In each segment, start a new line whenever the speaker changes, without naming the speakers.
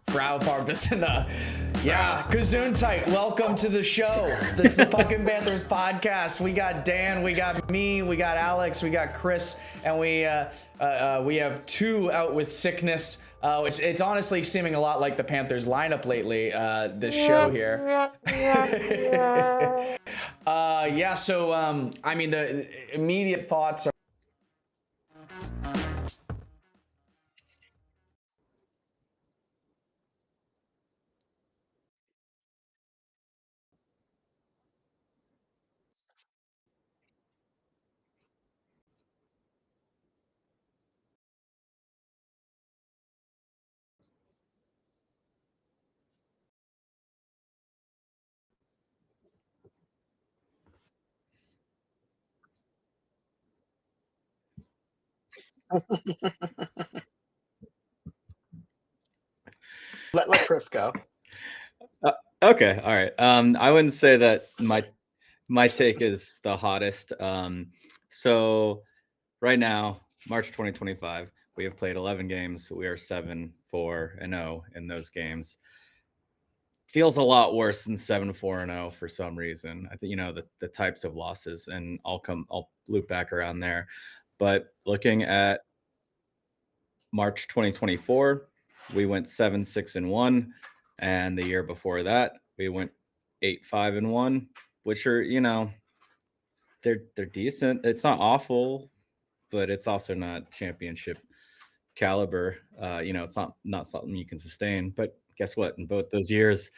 Frau Barbizina. Yeah, Gesundheit. Welcome to the show. It's the Fucking Panthers podcast. We got Dan, we got me, we got Alex, we got Chris, and we have two out with sickness. It's honestly seeming a lot like the Panthers lineup lately, this show here. I mean, the immediate thoughts are
Let Chris go.
Okay, all right. I wouldn't say that my take is the hottest. So right now, March 2025, we have played 11 games. We are 7-4-0 in those games. Feels a lot worse than 7-4-0 for some reason. I think the types of losses, and I'll loop back around there. But looking at March 2024, we went 7-6-1. And the year before that, we went 8-5-1, which are, they're decent. It's not awful, but it's also not championship caliber. It's not something you can sustain. But guess what? In both those years,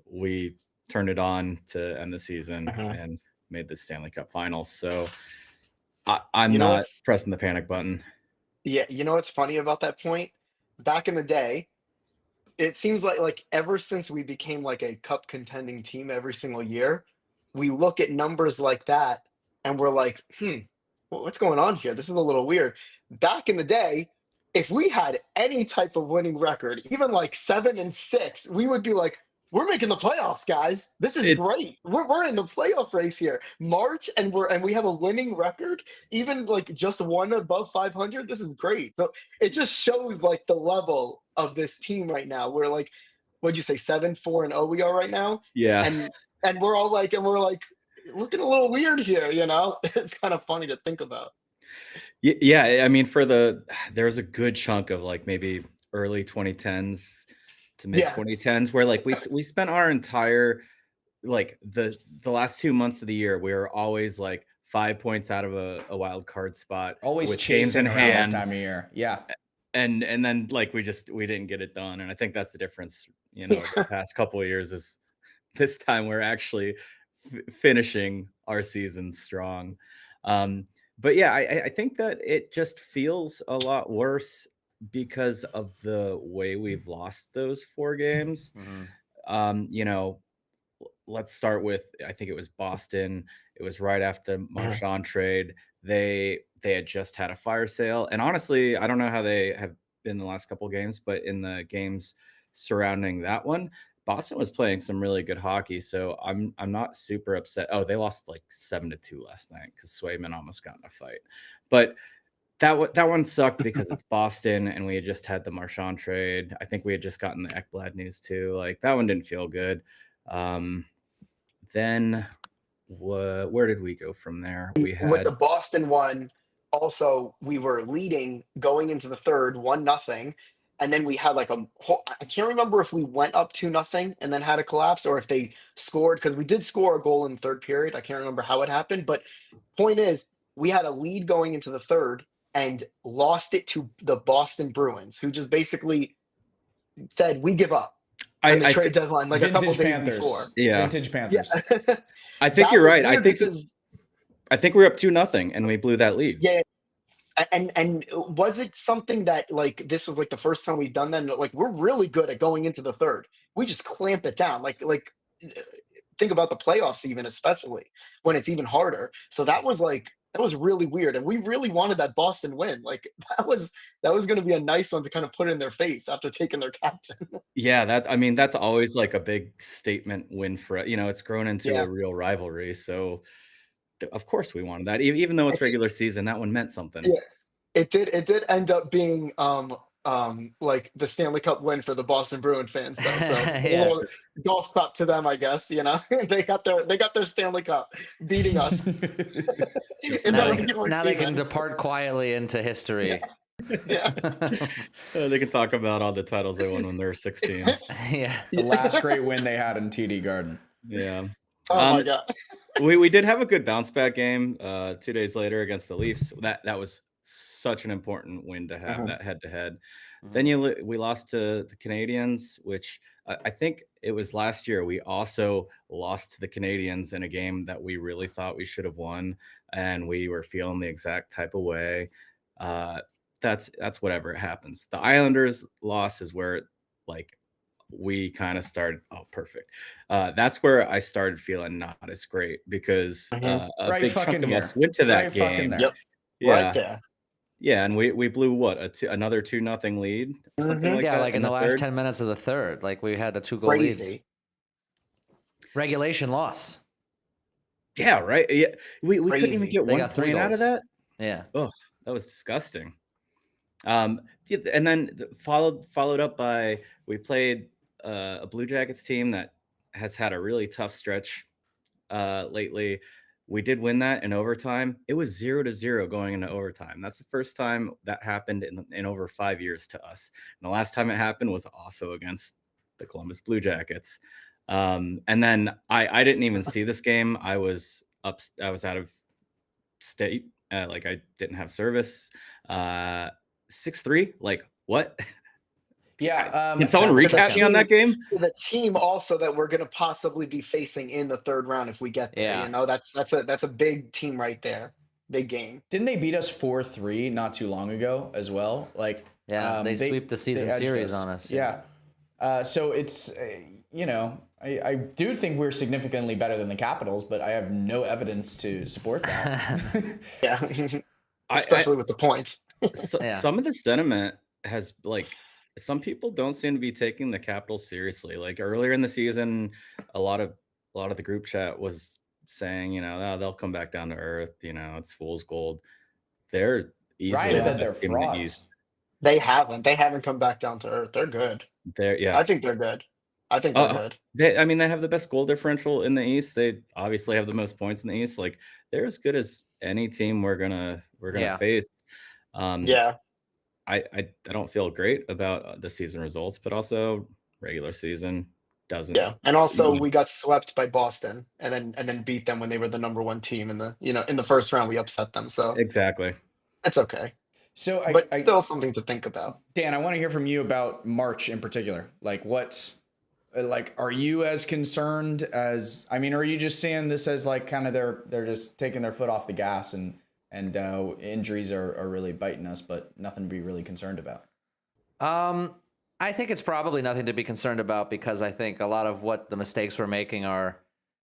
we turned it on to end the season and made the Stanley Cup Finals. So I'm not pressing the panic button.
Yeah, you know what's funny about that point? Back in the day, it seems like ever since we became like a cup contending team every single year, we look at numbers like that and we're like, what's going on here? This is a little weird. Back in the day, if we had any type of winning record, even like 7-6, we would be like, we're making the playoffs, guys. This is great. We're in the playoff race here. March and we have a winning record, even like just one above 500. This is great. So it just shows like the level of this team right now. We're like, what'd you say, 7-4-0 we are right now?
Yeah.
And we're like looking a little weird here, It's kind of funny to think about.
Yeah, I mean, there's a good chunk of like maybe early 2010s to mid 2010s where like we spent our entire like the last 2 months of the year, we were always like 5 points out of a wild card spot,
always
with
chasing
games in hand
this time of year. Yeah.
And then like we didn't get it done. And I think that's the difference, the past couple of years is this time we're actually finishing our season strong. But yeah, I think that it just feels a lot worse because of the way we've lost those 4 games. Let's start with, I think it was Boston. It was right after Marchand trade. They had just had a fire sale. And honestly, I don't know how they have been the last couple of games, but in the games surrounding that one, Boston was playing some really good hockey. So I'm not super upset. Oh, they lost like 7-2 last night because Swayman almost got in a fight. But that one sucked because it's Boston and we had just had the Marchand trade. I think we had just gotten the Ekblad news too. Like that one didn't feel good. Then where did we go from there? We had
with the Boston one. Also, we were leading going into the third 1-0. And then we had like I can't remember if we went up 2-0 and then had a collapse or if they scored, because we did score a goal in the third period. I can't remember how it happened, but point is we had a lead going into the third and lost it to the Boston Bruins, who just basically said, we give up. On the trade deadline, like a couple days before.
Yeah.
Vintage Panthers.
Yeah.
I think you're right. I think we're up 2-0 and we blew that lead.
Yeah. And was it something that like this was like the first time we've done that? And, like we're really good at going into the third. We just clamp it down. Like think about the playoffs, even especially when it's even harder. So that was really weird, and we really wanted that Boston win. Like that was going to be a nice one to kind of put in their face after taking their captain.
Yeah, that's always like a big statement win for it's grown into a real rivalry. So of course we wanted that, even though it's regular season. That one meant something.
Yeah, it did end up being like the Stanley Cup win for the Boston Bruin fans though. So a
Yeah.
little golf clap to them, I guess. They got their Stanley Cup beating us in
Now
the
they,
regular
now they can
season.
depart quietly into history.
Yeah.
They can talk about all the titles they won when they were 16s.
Yeah.
The last great win they had in TD Garden.
Yeah.
Oh my god.
We did have a good bounce back game 2 days later against the Leafs. That was such an important win to have, that head to head. Then we lost to the Canadians, which I think it was last year. We also lost to the Canadians in a game that we really thought we should have won, and we were feeling the exact type of way. That's whatever, it happens. The Islanders loss is where like we kind of started. Oh, perfect. That's where I started feeling not as great because a
Right
big
fucking
chunk of
here.
us went to that
Right fucking
game.
there.
Yep.
Yeah,
Right there.
yeah, and we blew what another 2-0 lead or something like
Yeah,
that.
like in the last
third.
10 minutes of the third, like we had a 2-goal lead.
Crazy.
Regulation loss.
Yeah, right. Yeah, we couldn't even
Crazy.
get
They
one
got 3
point out of
goals.
that.
Yeah.
Oh, that was disgusting. And then followed up by we played a Blue Jackets team that has had a really tough stretch lately. We did win that in overtime. It was 0-0 going into overtime. That's the first time that happened in over 5 years to us. And the last time it happened was also against the Columbus Blue Jackets. And then I didn't even see this game. I was out of state. Like I didn't have service. 6-3. Like what?
Yeah.
Can someone recap me on that game?
The team also that we're going to possibly be facing in the third round if we get there.
Yeah.
You know, that's a big team right there. Big game.
Didn't they beat us 4-3 not too long ago as well? Like,
Yeah, they sweep the season
edged
series on us.
Yeah. So it's, I do think we're significantly better than the Capitals, but I have no evidence to support that.
Yeah. Especially with the points.
Yeah.
Some of the sentiment has some people don't seem to be taking the Capitals seriously. Like earlier in the season, a lot of the group chat was saying, oh, they'll come back down to earth. It's fool's gold. They're easily
Ryan said
the
they're
best team in the
frauds.
East.
They haven't come back down to earth. They're good. I think they're good. I think they're good.
They have the best goal differential in the East. They obviously have the most points in the East. Like they're as good as any team we're gonna face.
Yeah.
I don't feel great about the season results, but also regular season doesn't.
Yeah, and also we got swept by Boston, and then beat them when they were the number one team in the first round. We upset them, so
exactly.
that's okay.
So,
But still something to think about.
Dan, I want to hear from you about March in particular. Like, are you as concerned as? I mean, are you just seeing this as like kind of they're just taking their foot off the gas and injuries are really biting us, but nothing to be really concerned about?
I think it's probably nothing to be concerned about because I think a lot of what the mistakes we're making are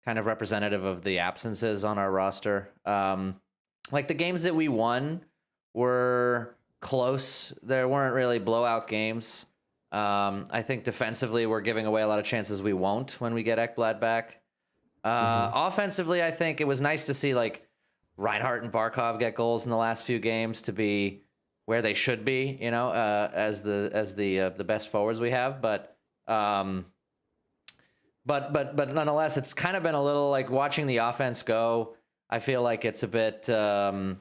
kind of representative of the absences on our roster. Like the games that we won were close. There weren't really blowout games. I think defensively we're giving away a lot of chances we won't when we get Ekblad back. Offensively, I think it was nice to see like Reinhart and Barkov get goals in the last few games to be where they should be, as the best forwards we have. But nonetheless, it's kind of been a little like watching the offense go. I feel like it's a bit hot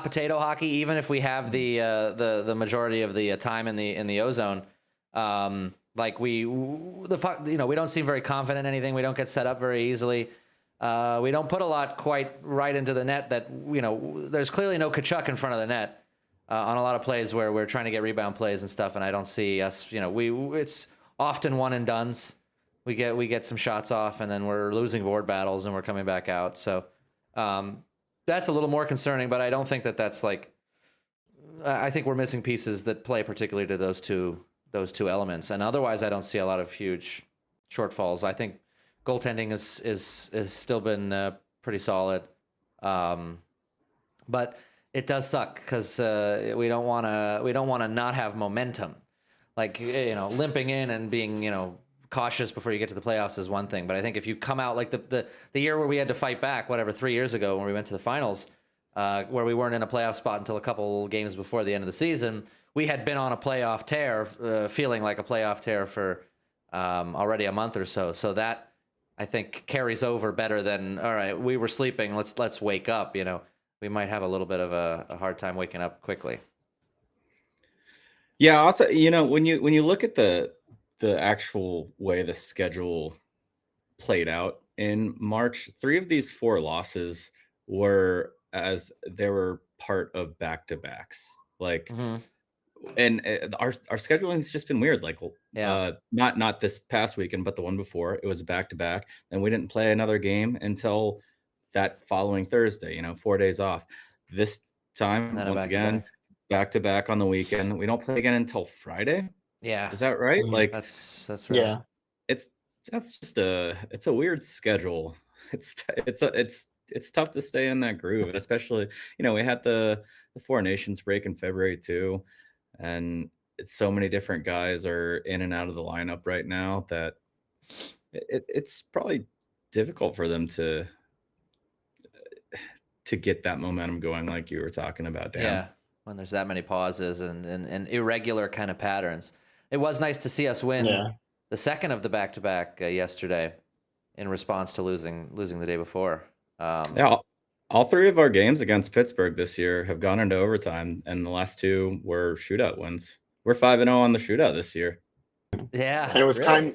potato hockey, even if we have the majority of the time in the ozone. Like we don't seem very confident in anything. We don't get set up very easily. We don't put a lot quite right into the net that, there's clearly no Kachuk in front of the net on a lot of plays where we're trying to get rebound plays and stuff. And I don't see us, it's often one and dones. We get some shots off and then we're losing board battles and we're coming back out. So that's a little more concerning, but I don't think that's like, I think we're missing pieces that play particularly to those two elements. And otherwise I don't see a lot of huge shortfalls. I think goaltending is still been pretty solid, but it does suck because we don't want to not have momentum. Like limping in and being cautious before you get to the playoffs is one thing, but I think if you come out like the year where we had to fight back, 3 years ago when we went to the finals, where we weren't in a playoff spot until a couple games before the end of the season. We had been on a playoff tear, feeling like a playoff tear for already a month or so. So that, I think, carries over better than, all right, we were sleeping, let's wake up. We might have a little bit of a hard time waking up quickly.
Yeah. Also, when you look at the actual way the schedule played out in March, 3 of these 4 losses were part of back-to-backs. Like, and our scheduling has just been weird. Like, not this past weekend, but the one before, it was a back-to-back, and we didn't play another game until that following Thursday. 4 days off. This time, once again, back-to-back on the weekend. We don't play again until Friday.
Yeah,
is that right? Like,
that's right.
Yeah.
It's a weird schedule. It's tough to stay in that groove, and especially we had the 4 Nations break in February too, and it's so many different guys are in and out of the lineup right now that it's probably difficult for them to get that momentum going, like you were talking about, Dan.
Yeah, when there's that many pauses and irregular kind of patterns. It was nice to see us win the second of the back-to-back yesterday in response to losing the day before.
All 3 of our games against Pittsburgh this year have gone into overtime, and the last 2 were shootout wins. We're 5-0 on the shootout this year.
Yeah,
and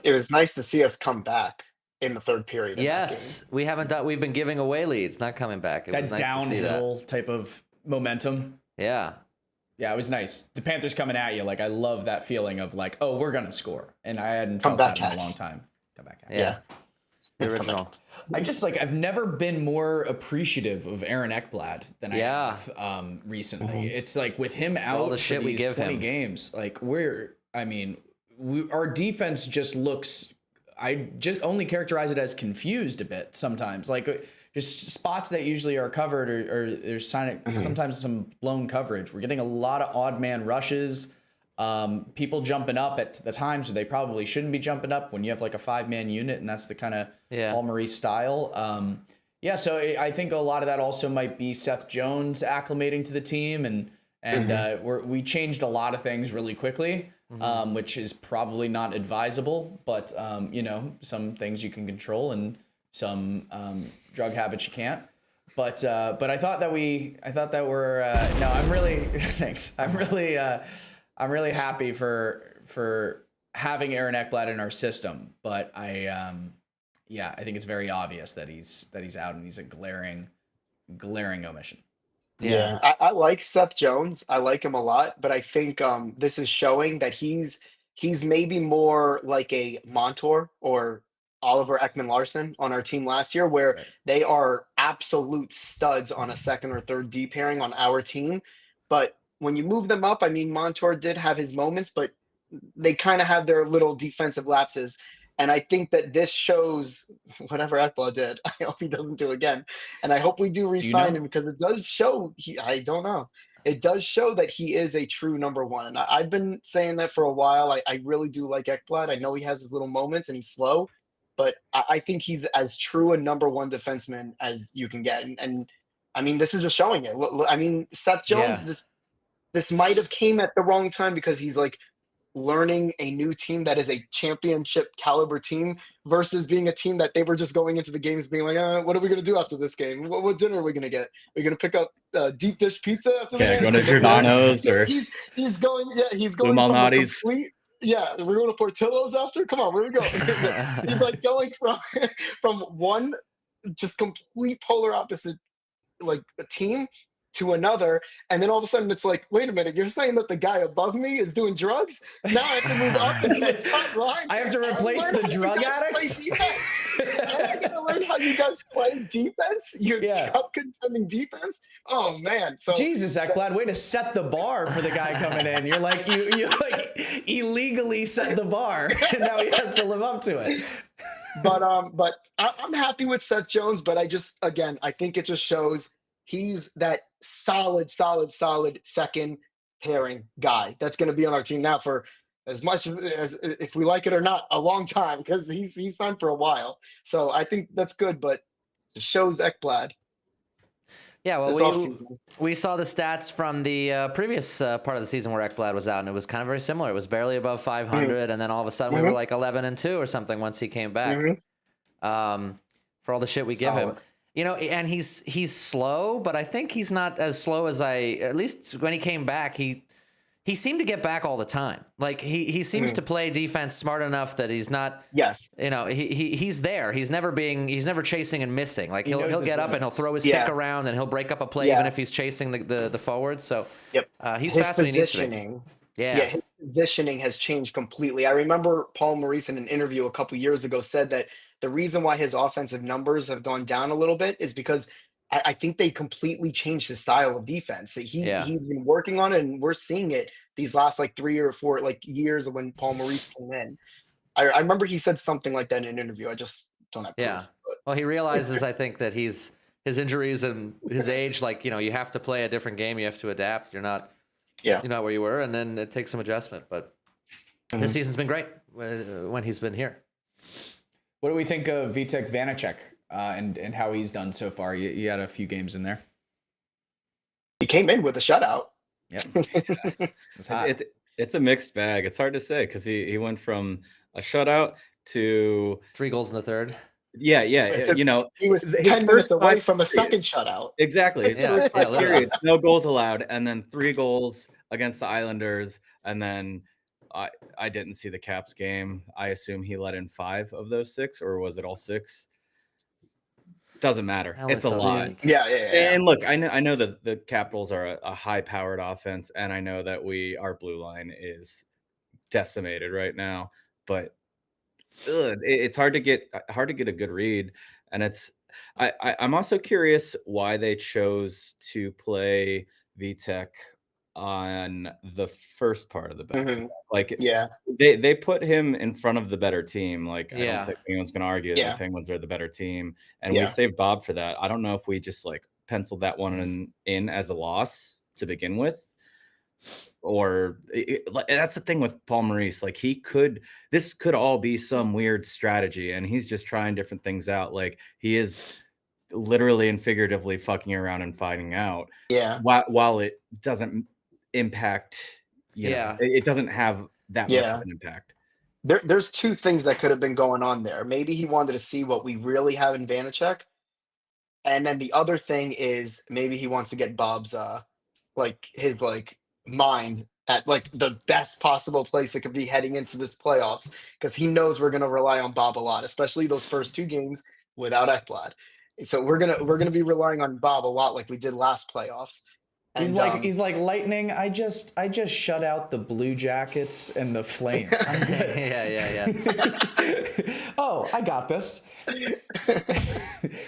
it was nice to see us come back in the third period.
Yes, we haven't done. We've been giving away leads, not coming back. It was nice
downhill
to see that.
type of momentum.
Yeah.
Yeah, it was nice. The Panthers coming at you. Like, I love that feeling of like, oh, we're gonna score, and I hadn't felt that in a long time. Come back.
Yeah. The original.
I just I've never been more appreciative of Aaron Ekblad than I have recently. It's like with him out
all the shit
for
we
these
give
20
him.
games, like our defense just looks. I just only characterize it as confused a bit sometimes. Like just spots that usually are covered or there's sometimes some blown coverage. We're getting a lot of odd man rushes. People jumping up at the times where they probably shouldn't be jumping up when you have like a 5-man unit, and that's the kind of Paul Maurice style. So I think a lot of that also might be Seth Jones acclimating to the team, and we changed a lot of things really quickly, which is probably not advisable, but some things you can control and some drug habits you can't. But I thought that we're I'm really thanks. I'm really happy for having Aaron Ekblad in our system, but I think it's very obvious that he's out and he's a glaring omission.
Yeah. I like Seth Jones. I like him a lot, but I think this is showing that he's maybe more like a Montour or Oliver Ekman-Larsson on our team last year, where they are absolute studs on a second or third D pairing on our team. But when you move them up, I mean, Montour did have his moments, but they kind of have their little defensive lapses. And I think that this shows whatever Ekblad did. I hope he doesn't do again. And I hope we do re-sign him, because it does show I don't know. It does show that he is a true number one. And I've been saying that for a while. I really do like Ekblad. I know he has his little moments and he's slow, but I think he's as true a number one defenseman as you can get. And I mean, this is just showing it. I mean, Seth Jones, this might have came at the wrong time, because he's like learning a new team that is a championship caliber team versus being a team that they were just going into the games being like, what are we going to do after this game? What dinner are we going to get? We're going to pick up deep dish pizza after the game?
Going to Giordano's or
he's going from a complete, we're going to Portillo's after? Come on, where we go? He's like going from one just complete polar opposite like a team to another, and then all of a sudden it's like, wait a minute, you're saying that the guy above me is doing drugs? Now I have to move up into the top line.
I have to replace the drug addicts?
I got to learn how you guys play defense. Your cup contending defense. Oh man! So
Jesus, Ekblad, way to set the bar for the guy coming in. You're like you like illegally set the bar, and now he has to live up to it.
But I'm happy with Seth Jones. But I think it just shows he's that solid second pairing guy that's going to be on our team now for as much as, if we like it or not, a long time, because he's signed for a while. So I think that's good, but it shows Ekblad.
Yeah, well,
this offseason.
we saw the stats from the previous part of the season where Ekblad was out, and it was kind of very similar. It was barely above 500, and then all of a sudden we were like 11-2 or something once he came back. For all the shit we give him, you know, and he's slow, but I think he's not as slow as at least when he came back, he seemed to get back all the time. Like he seems to play defense smart enough that he's not.
Yes.
You know, he's there. He's never chasing and missing. Like he'll get up and he'll throw his stick around and he'll break up a play even if he's chasing the forwards. So he's
his
fast when he needs to be.
positioning.
Yeah.
His positioning has changed completely. I remember Paul Maurice in an interview a couple years ago said that the reason why his offensive numbers have gone down a little bit is because I think they completely changed his style of defense. He's been working on it, and we're seeing it these last like 3 or 4 like years of when Paul Maurice came in. I remember he said something like that in an interview. I just don't have proof.
Yeah. Well, he realizes, I think, that his injuries and his age, like, you know, you have to play a different game. You have to adapt. You're not where you were, and then it takes some adjustment. But this season's been great when he's been here.
What do we think of Vitek Vanacek and how he's done so far? You had a few games in there.
He came in with a shutout.
Yep.
It's a mixed bag. It's hard to say because he went from a shutout to
3 goals in the third.
Yeah. You know,
he was 10 minutes away from a second shutout.
Exactly. His first 5 periods, no goals allowed, and then 3 goals against the Islanders, and then I didn't see the Caps game. I assume he let in 5 of those 6, or was it all 6? Doesn't matter. It's a lot.
Yeah.
And look, I know that the Capitals are a high-powered offense, and I know that our blue line is decimated right now. But it's hard to get a good read, and I'm also curious why they chose to play Vitek on the first part of the back. Like, they put him in front of the better team. Like, I don't think anyone's gonna argue that the Penguins are the better team, and we saved Bob for that. I don't know if we just like penciled that one in as a loss to begin with, or that's the thing with Paul Maurice. Like, this could all be some weird strategy, and he's just trying different things out. Like, he is literally and figuratively fucking around and finding out. While it doesn't impact, you know, it doesn't have that much of an impact.
There's 2 things that could have been going on there. Maybe he wanted to see what we really have in Vanacek, and then the other thing is maybe he wants to get Bob's his mind at like the best possible place it could be heading into this playoffs, because he knows we're gonna rely on Bob a lot, especially those first 2 games without Ekblad. So we're gonna be relying on Bob a lot, like we did last playoffs. And,
he's like lightning. I just shut out the Blue Jackets and the Flames. I'm good.
Yeah.
Oh, I got this.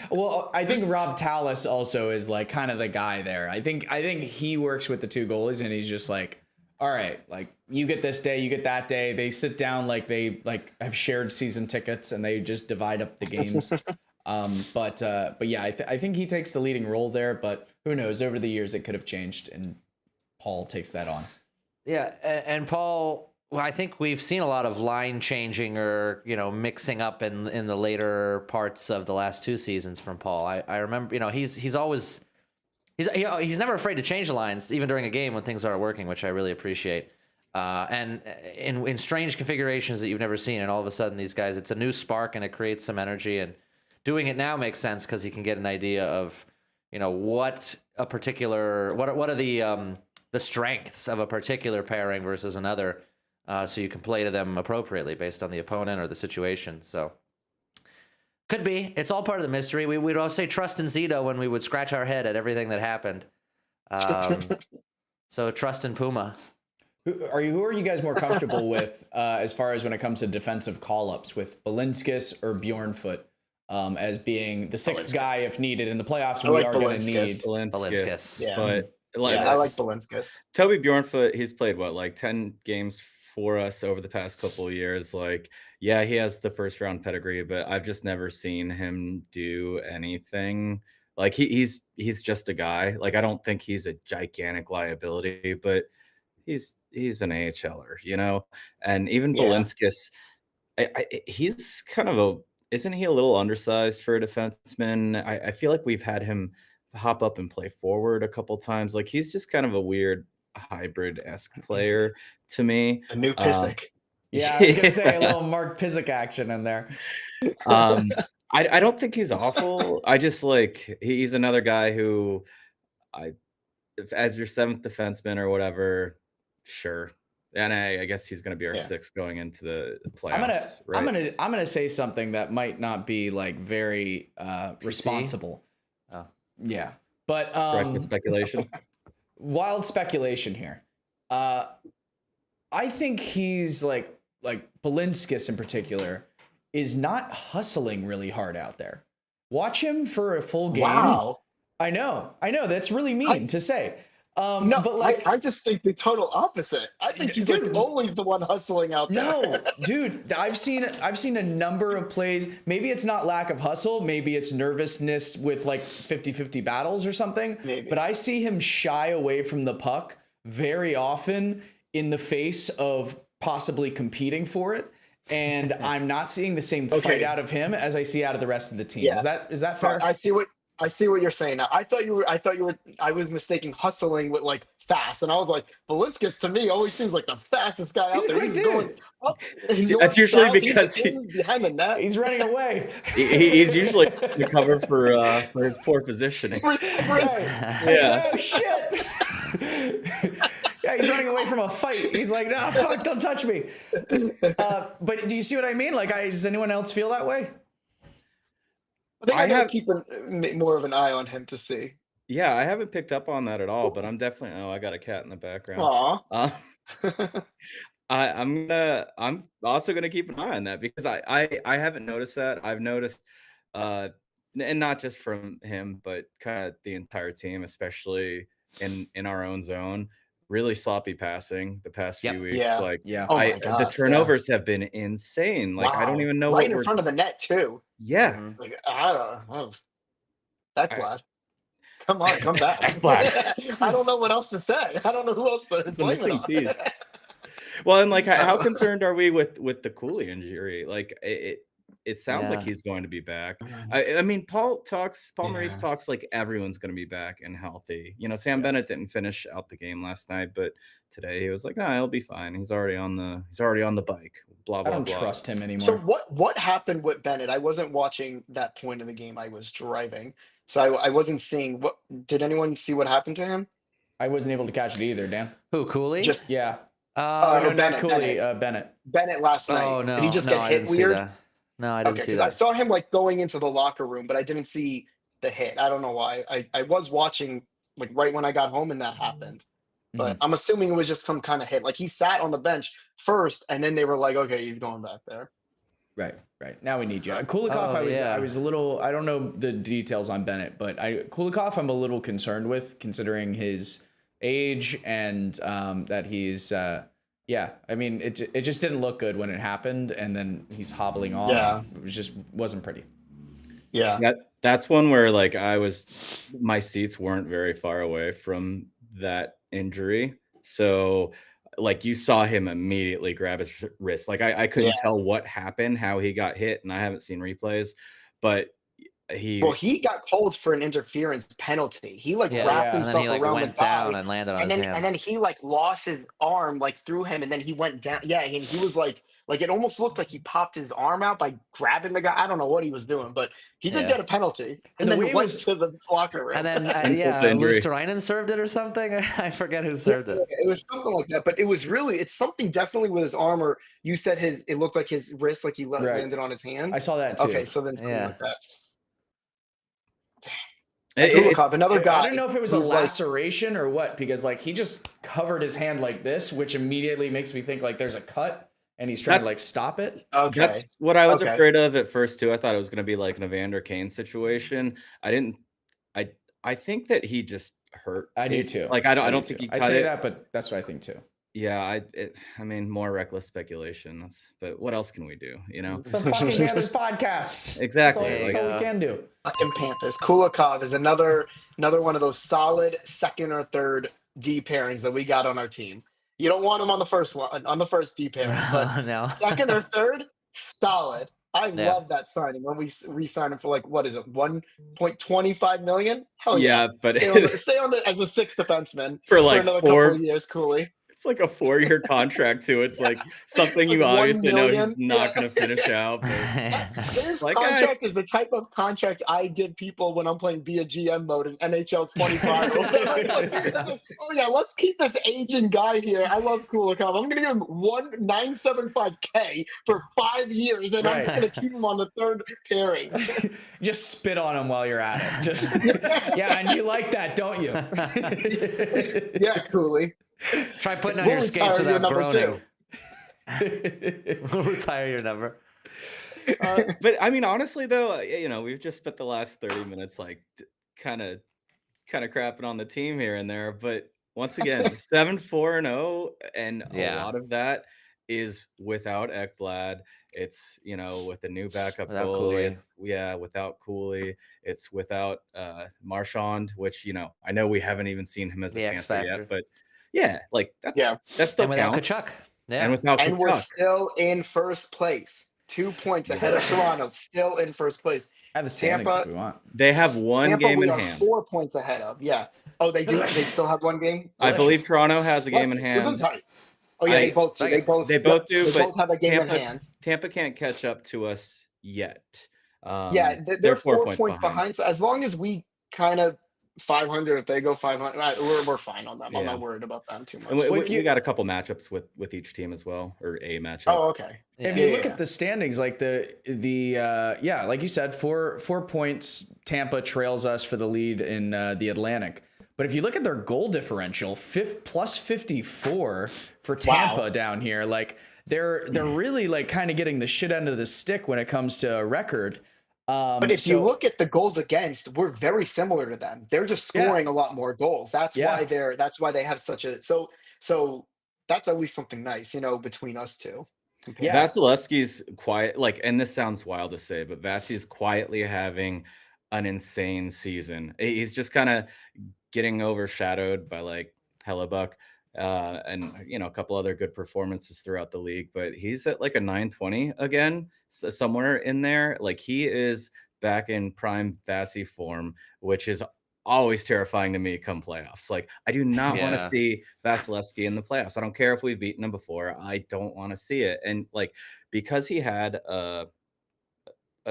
Well, I think Rob Tallis also is like kind of the guy there. I think he works with the 2 goalies, and he's just like, all right, like, you get this day, you get that day. They sit down like they have shared season tickets, and they just divide up the games. But yeah, I think he takes the leading role there, but who knows? Over the years, it could have changed, and Paul takes that on.
Yeah, and Paul, well, I think we've seen a lot of line changing or, you know, mixing up in the later parts of the last 2 seasons from Paul. I remember, you know, he's never afraid to change the lines, even during a game when things aren't working, which I really appreciate. And in strange configurations that you've never seen, and all of a sudden these guys, it's a new spark and it creates some energy, and doing it now makes sense because he can get an idea of, you know, what are the strengths of a particular pairing versus another, so you can play to them appropriately based on the opponent or the situation. So could be. It's all part of the mystery. We'd all say trust in Zito when we would scratch our head at everything that happened. So trust in Puma.
Who are you guys more comfortable with as far as when it comes to defensive call-ups, with Balinskis or Bjornfoot? As being the 6th guy if needed in the playoffs, we are going to need
Balinskis.
Yeah.
But
I like Balinskis.
Toby Bjornfoot, he's played like 10 games for us over the past couple of years. Like, yeah, he has the first round pedigree, but I've just never seen him do anything. Like, he's just a guy. Like, I don't think he's a gigantic liability, but he's an AHLer, you know. And even Balinskis, he's kind of isn't he a little undersized for a defenseman? I feel like we've had him hop up and play forward a couple times. Like he's just kind of a weird hybrid-esque player to me.
A new Pissick.
Yeah, I was gonna say a little Mark Pizik action in there.
I don't think he's awful. I just like he's another guy who as your seventh defenseman or whatever, sure. And I guess he's going to be our sixth going into the playoffs.
I'm gonna say something that might not be like very responsible.
Oh.
Yeah, but
Reckless speculation.
Wild speculation here. I think he's like Balinskis in particular is not hustling really hard out there. Watch him for a full game.
Wow.
I know. That's really mean to say.
No,
but like,
I just think the total opposite. I think he's like always the one hustling out there.
No, dude, I've seen a number of plays. Maybe it's not lack of hustle. Maybe it's nervousness with like 50-50 battles or something.
Maybe.
But I see him shy away from the puck very often in the face of possibly competing for it. And I'm not seeing the same fight out of him as I see out of the rest of the team.
Yeah.
Is that fair?
I see what you're saying now. I was mistaking hustling with like fast, and I was like, Balinskis to me always seems like the fastest guy out there.
He's
He's
dude.
Going up.
That's usually because
he's behind the net.
He's running away.
He's usually the cover for his poor positioning.
Right.
Yeah.
Oh shit. Yeah, he's running away from a fight. He's like, nah, fuck, don't touch me. But do you see what I mean? Like, does anyone else feel that way?
I think I gotta keep more of an eye on him to see.
Yeah, I haven't picked up on that at all, but I'm definitely. Oh, I got a cat in the background.
Aw.
I'm also gonna keep an eye on that because I haven't noticed that. I've noticed, and not just from him, but kind of the entire team, especially in our own zone. Really sloppy passing the past few weeks.
Yeah.
Like,
Oh my God,
the turnovers have been insane. Like, I don't even know
right in front of the net too.
Yeah.
Like, I don't know. Ekblad. Come on, come back.
Ekblad.
I don't know what else to say. I don't know who else to blame it on.
Piece. Well, and like, how concerned are we with the Cooley injury? Like, it sounds like he's going to be back. I mean, Paul Maurice talks like everyone's going to be back and healthy. You know, Sam Bennett didn't finish out the game last night, but today he was like, he'll be fine. He's already on the bike. Blah blah.
I don't
blah.
trust him anymore.
So what happened with Bennett? I wasn't watching that point of the game. I was driving, so I wasn't seeing. What did anyone see? What happened to him?
I wasn't able to catch it either, Dan.
Who, Cooley?
Yeah.
No,
not Cooley.
Bennett.
Bennett.
Bennett last night.
Oh no!
Did he just
no,
get
I
hit
didn't see
weird?
that. No, I didn't see
'cause
that.
I saw him like going into the locker room, but I didn't see the hit. I don't know why. I was watching like right when I got home and that happened. But I'm assuming it was just some kind of hit. Like he sat on the bench first, and then they were like, "Okay, you're going back there."
Right. Now we need you. Kulikov, I was a little. I don't know the details on Bennett, but Kulikov, I'm a little concerned with, considering his age and that he's. Yeah, I mean, it just didn't look good when it happened, and then he's hobbling off.
Yeah.
It wasn't pretty.
Yeah.
That's one where like my seats weren't very far away from that injury, so like you saw him immediately grab his wrist. Like I couldn't tell what happened, how he got hit, and I haven't seen replays, but he
got called for an interference penalty. He like wrapped himself
and then he,
around
went
the guy
down and landed on his hand.
And then he like lost his arm like through him, and then he went down. Yeah, and he was like it almost looked like he popped his arm out by grabbing the guy. I don't know what he was doing, but he did get a penalty, and then he went to the locker room.
And then Luosterainen served it or something. I forget who served it.
It was something like that, but it's something definitely with his arm. Or you said it looked like his wrist, like he landed on his hand.
I saw that too.
Okay, so then something like that.
Another
guy.
I don't know if it was a laceration or what, because like he just covered his hand like this, which immediately makes me think like there's a cut and he's trying to like stop it.
Okay,
that's what I was afraid of at first too. I thought it was going to be like an Evander Kane situation. I think that he just hurt.
I do too.
Like I don't think he cut it.
I say that, but that's what I think too.
Yeah, I mean, more reckless speculation. But what else can we do? You know,
it's the fucking Panthers podcast.
Exactly.
That's all we can do.
Fucking Panthers. Kulikov is another one of those solid second or third D pairings that we got on our team. You don't want him on the first D pairing, but
no.
second or third, solid. I
Yeah.
love that signing when we re-signed him for like what is it, 1.25 million? Hell yeah!
Yeah, but
Stay on the, as a sixth defenseman
for
for
like
another couple of
4,
years, Cooley.
it's like a 4-year contract too. It's like something
Like
you
1
obviously know he's
million.
not
Yeah.
going to finish out. But
His
like,
contract is the type of contract I give people when I'm playing Be a GM mode in NHL 25 or whatever. It's like, oh yeah, let's keep this aging guy here. I love Kulikov. I'm gonna give him 1,975K for 5 years, and I'm just
Right.
gonna keep him on the third pairing.
Just spit on him while you're at it. Just yeah, and you like that, don't you?
Yeah, Cooley.
Try putting on
We'll
your skates
retire your
without
number
groaning.
two.
We'll retire your number.
but I mean, honestly, though, we've just spent the last 30 minutes like kind of crapping on the team here and there. But once again, 7-4-0, and a
Yeah.
lot of that is without Ekblad. It's with a new backup
Without
goalie.
Cooley.
It's without Cooley. It's without Marchand, which I know we haven't even seen him as a
The X
Panther
factor.
yet, but yeah, like that still
And without
counts.
Kachuk. Yeah.
And without
And we're
Kachuk.
still in first place. 2 points ahead of Toronto, still in first place.
Have the standings
Tampa-
if we want.
They have one
Tampa,
game
we
in
are
hand.
4 points ahead of. Yeah. Oh, they do. They still have one game.
I believe Toronto has a game in
Wasn't
hand.
tight. Oh yeah, they both do. They both
do,
They
but
both have a game
Tampa,
in hand.
Tampa can't catch up to us yet.
Yeah, they're 4 points behind. So as long as we kind of 500, if they go 500, we're fine on them. I'm
Yeah.
not worried about them too much.
And
Well, if
we
you-
got a couple matchups with each team as well, or a matchup.
Oh, okay.
If
Yeah.
you look at the standings, like the like you said, 4 points, Tampa trails us for the lead in the Atlantic. But if you look at their goal differential, plus 54 for Tampa
Wow.
down here, like they're really like kind of getting the shit end of the stick when it comes to record.
But if you look at the goals against, we're very similar to them. They're just scoring a lot more goals. That's why they have such a so that's at least something nice, between us two.
Yeah.
Vasilevsky's quiet, and this sounds wild to say, but Vasi's quietly having an insane season. He's just kind of getting overshadowed by like Hellebuck and a couple other good performances throughout the league, but he's at like a 920 again, so somewhere in there. Like he is back in prime Vasi form, which is always terrifying to me come playoffs. Like I do not want to see Vasilevsky in the playoffs. I don't care if we've beaten him before. I don't want to see it. And like because he had a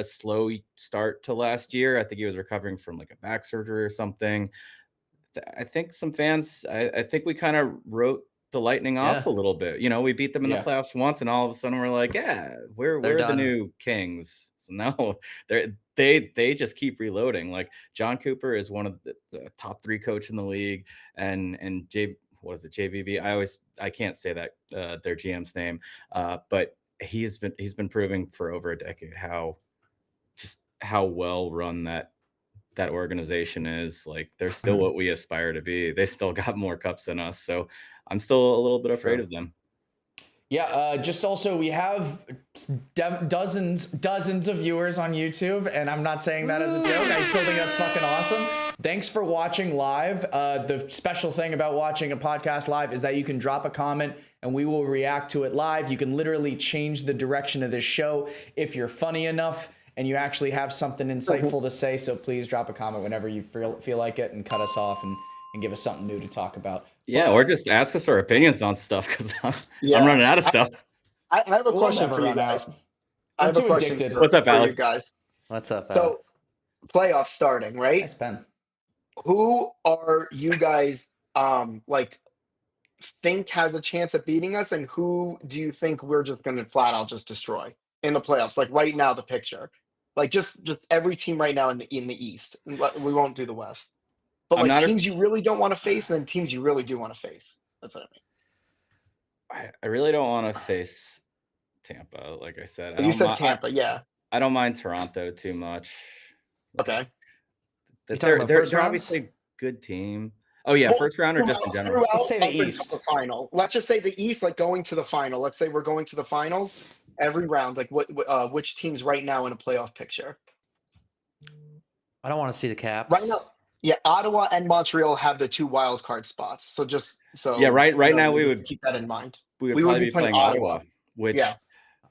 slow start to last year, I think he was recovering from like a back surgery or something. I think some fans, I think we kind of wrote the Lightning off a little bit. We beat them in the playoffs once, and all of a sudden we're like, yeah, we're the new Kings. So no, they just keep reloading. Like John Cooper is one of the top 3 coach in the league, and JVB? I can't say that their GM's name, but he's been proving for over a decade how well run that organization is. Like they're still what we aspire to be. They still got more cups than us, so I'm still a little bit afraid of them.
Yeah, just also we have dozens of viewers on YouTube, and I'm not saying that as a joke. I still think that's fucking awesome. Thanks for watching live. The special thing about watching a podcast live is that you can drop a comment and we will react to it live. You can literally change the direction of this show if you're funny enough and you actually have something insightful to say. So please drop a comment whenever you feel like it, and cut us off and give us something new to talk about.
Yeah, or just ask us our opinions on stuff, because I'm running out of stuff.
I have a question for you guys. I have a question for
What's up, Alex?
you guys.
What's up,
So,
Alex?
playoffs starting, right?
Nice pen.
Who are you guys think has a chance of beating us, and who do you think we're just going to flat out just destroy in the playoffs? Like right now, the picture, like just every team right now in the East. We won't do the West, but like teams you really don't want to face, and then teams you really do want to face. That's what I mean.
I really don't want to face Tampa. Like I said,
You said Tampa, yeah.
I don't mind Toronto too much.
Okay.
They're obviously a good team. Oh yeah, first round or just in general?
Let's say the
up until
East.
the final. Let's just say the East, like going to the final. Let's say we're going to the finals every round. Like which teams right now in a playoff picture?
I don't want to see the Caps.
Right now, yeah, Ottawa and Montreal have the 2 wild card spots. So
right now we would
keep that in mind.
We would probably be playing Ottawa, which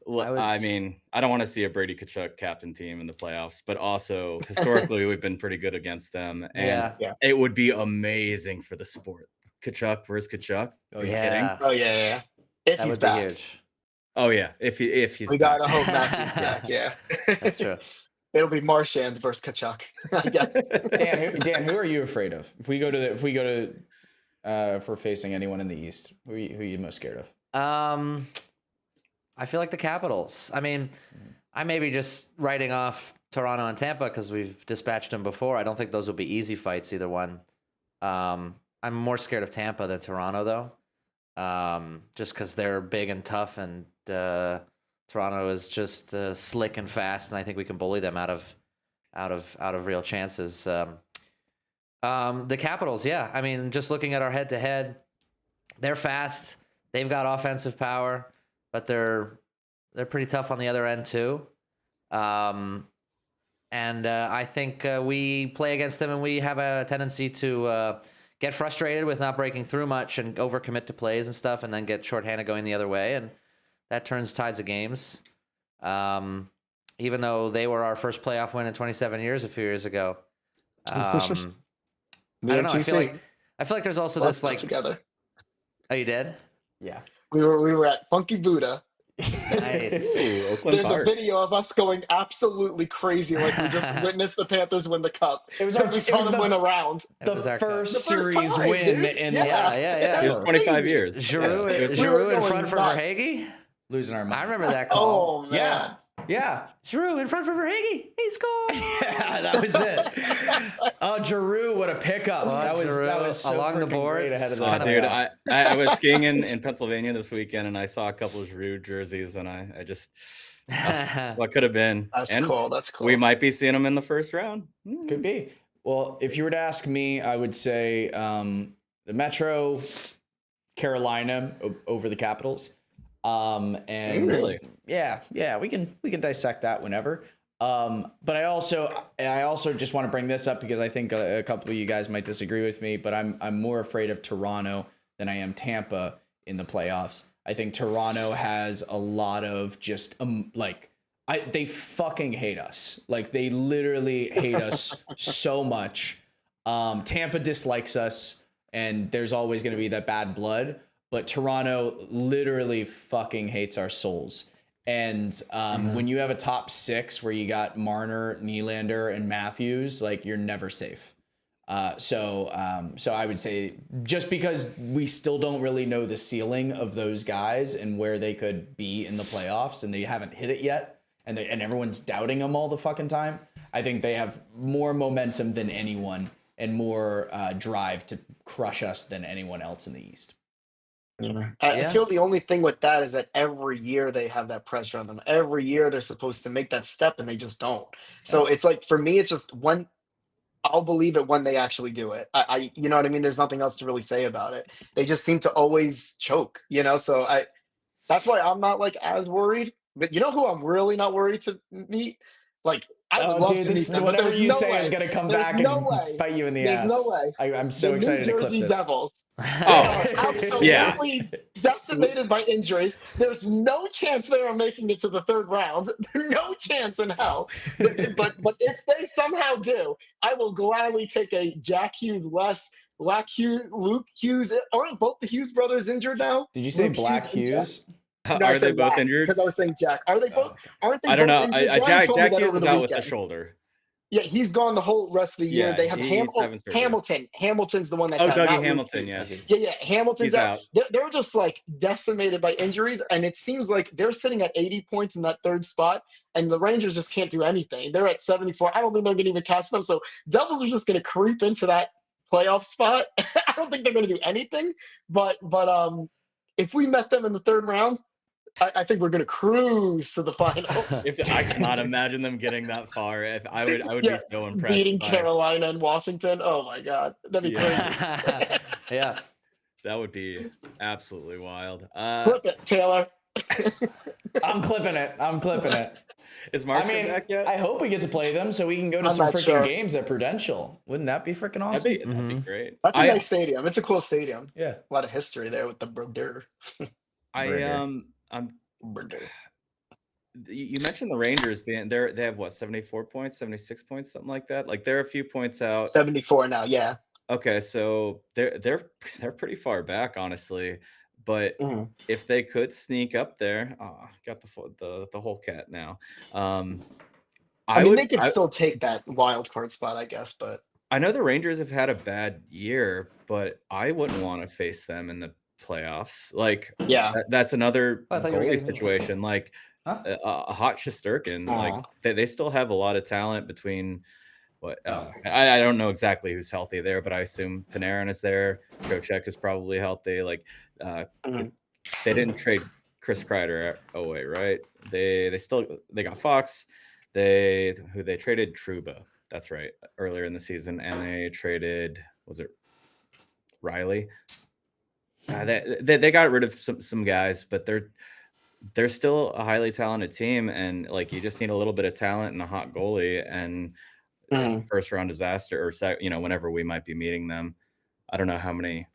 I mean, I don't want to see a Brady Kachuk captain team in the playoffs, but also historically we've been pretty good against them, and
Yeah.
it would be amazing for the sport. Kachuk versus Kachuk.
Oh,
Are you
yeah.
kidding?
Oh yeah. If
That
he's
would be
back,
huge.
Oh yeah, if he's
we
back.
gotta hope Matthew's back. Yeah,
That's true.
It'll be Marchand versus Kachuk, I guess.
Dan, who are you afraid of? If we go to if we're facing anyone in the East, who are you most scared of?
I feel like the Capitals. I mean, I may be just writing off Toronto and Tampa because we've dispatched them before. I don't think those will be easy fights, either one. I'm more scared of Tampa than Toronto, though, just because they're big and tough, and Toronto is just slick and fast, and I think we can bully them out of real chances. The Capitals, yeah. I mean, just looking at our head-to-head, they're fast. They've got offensive power, but they're pretty tough on the other end too. And I think we play against them, and we have a tendency to get frustrated with not breaking through much and overcommit to plays and stuff, and then get shorthanded going the other way, and that turns tides of games. Even though they were our first playoff win in 27 years a few years ago. I don't know. I feel like there's also this like
together.
Oh, you did?
Yeah.
We were at Funky Buddha.
Nice.
Ooh, Oakland
There's
Park.
a video of us going absolutely crazy, like we just witnessed the Panthers win the cup.
It was
Because we saw them win a round.
The
was our
first
cup. The first
series
time,
win
dude.
in
Yeah.
Yeah.
It was 25
crazy.
years.
Giroux,
Yeah, it was-
We were
Giroux in
going
front for
nuts.
Verhaeghe?
losing our mind.
I remember that call.
Oh man.
Yeah.
Giroux in front for Verhaeghe. He scored.
Yeah, that was it. Oh, Giroux, what a pickup! That was so
along the
freaking
boards.
great ahead of the
Kind of
Dude,
playoffs.
I was skiing in Pennsylvania this weekend, and I saw a couple of Giroux jerseys, and I just what could have been.
That's
and
cool. That's cool.
we might be seeing them in the first round.
Could be. Well, if you were to ask me, I would say the Metro, Carolina over the Capitals. And
Really?
yeah, we can dissect that whenever. But I also just want to bring this up because I think a couple of you guys might disagree with me, but I'm more afraid of Toronto than I am Tampa in the playoffs. I think Toronto has a lot of just they fucking hate us. Like they literally hate us so much. Tampa dislikes us, and there's always going to be that bad blood. But Toronto literally fucking hates our souls. And when you have a top six where you got Marner, Nylander, and Matthews, like you're never safe. So I would say just because we still don't really know the ceiling of those guys and where they could be in the playoffs, and they haven't hit it yet, and everyone's doubting them all the fucking time. I think they have more momentum than anyone and more drive to crush us than anyone else in the East.
I feel the only thing with that is that every year they have that pressure on them. Every year they're supposed to make that step and they just don't. So it's like for me, it's just when I'll believe it when they actually do it. I you know what I mean? There's nothing else to really say about it. They just seem to always choke, So that's why I'm not like as worried. But you know who I'm really not worried to meet? Like I would love to meet them, but
whatever
there's
you
no
say
way.
is gonna come
There's
back
no
and
way.
bite you in the
There's
ass.
no way.
I'm so
The
excited
New
to clip
Jersey
this.
Devils
Oh,
are absolutely decimated by injuries. There's no chance they are making it to the third round. No chance in hell. But if they somehow do, I will gladly take a Jack Hughes, Luke Hughes. Aren't both the Hughes brothers injured now?
Did you say
Luke
Black
and Jack?
Hughes?
No, I
Are they
said
both
Jack,
injured?
Because I was saying Jack. Are they both? Aren't they?
I don't
both
know.
Injured? Brian
Jack
told me that
Hughes
over
is
the
out with the
weekend.
shoulder.
Yeah, he's gone the whole rest of the year.
Yeah,
They have
he's having surgery.
Hamilton. Hamilton's the one that's
Oh,
out, not
Dougie
Luke
Hamilton,
Hughes.
yeah.
Yeah. Hamilton's
He's out.
They're just like decimated by injuries, and it seems like they're sitting at 80 points in that third spot, and the Rangers just can't do anything. They're at 74. I don't think they're going to even catch them. So Devils are just going to creep into that playoff spot. I don't think they're going to do anything. But if we met them in the third round, I think we're going to cruise to the finals.
I cannot imagine them getting that far. I would be so impressed.
Beating Carolina and Washington. Oh my God, that'd be crazy.
Yeah.
That would be absolutely wild.
Clip it, Taylor.
I'm clipping it.
Is
I
Marchand
mean,
back yet?
I hope we get to play them so we can go to
I'm
some
not
freaking
sure.
games at Prudential. Wouldn't that be freaking awesome?
That'd be great.
That's a nice stadium. It's a cool stadium.
Yeah.
A lot of history there with the Brodeur.
I'm you mentioned the Rangers being there. They have what, 74 points, 76 points, something like that. Like they're a few points out.
74 now. Yeah.
Okay, so they're pretty far back, honestly. But
Mhm.
if they could sneak up there, got the whole cat now.
I
I
mean,
would.
they could still take that wild card spot, I guess, but
I know the Rangers have had a bad year, but I wouldn't want to face them in the playoffs. Like
yeah.
that's another
I thought you were
goalie
getting-
situation. Like
Huh?
a hot Shesterkin. Like
Aw.
they still have a lot of talent between. What
Oh.
I don't know exactly who's healthy there, but I assume Panarin is there. Trocheck is probably healthy. Like
Mhm.
they didn't trade Chris Kreider away, right? They got Fox. They traded Trouba. That's right, earlier in the season, and they traded, was it Riley? They got rid of some guys, but they're still a highly talented team, and like you just need a little bit of talent and a hot goalie, and
Mhm.
first round disaster, or whenever we might be meeting them. I don't know how many.